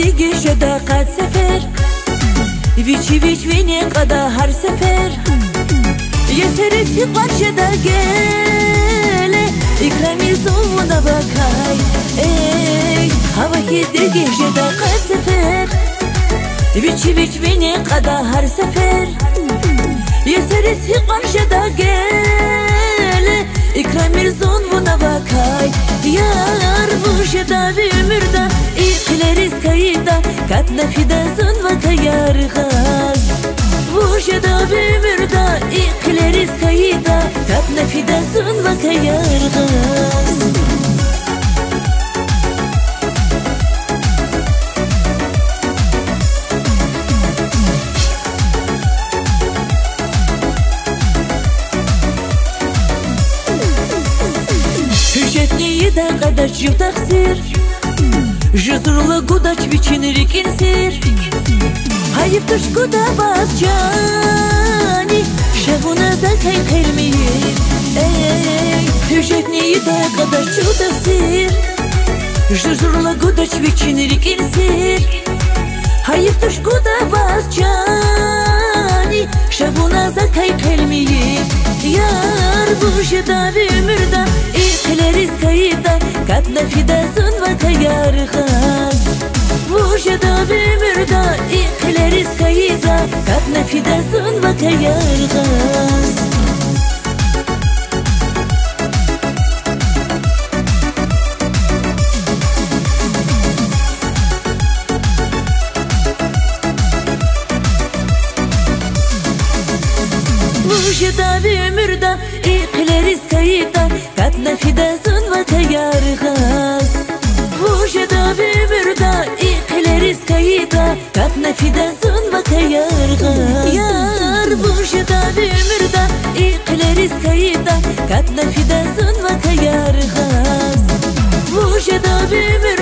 دیگه شده قد سفر ویچی وینی قدا هر سفر یه سری قد شده گله اکرامی زونه بکای ای هوا که دیگه شده قد سفر ویچی وینی قدا هر سفر یه سری قد شده گله اکرامی زونه بکای یار وجده بمرده İqleriz kayıda kat nefide zın ve kayar gaz Vujeda bimurda İqleriz kayıda kat nefide zın ve kayar gaz Hücretliyi de kadar çok taksir Жезрула гудач вечинрик инсир Хайфтуш гуда базчани Шевуна закай хельмир Эй, хюжетни да када чуда сир Жезрула гудач вечинрик инсир Хайфтуш гуда базчани Шевуна закай хельмир Яр вужда вимирда İqleriz kayıda kat nefide zın ve kayar gaz Vujeda bimurda İqleriz kayıda kat nefide zın ve kayar gaz Vujeda bimurda İqleriz kayıda kat nefide zın ve kayar gaz Vujeda bimurda İqleriz kayıda kat nefide zın ve kayar gaz Yar vujeda bimurda İqleriz kayıda kat nefide zın ve kayar gaz Vujeda bimurda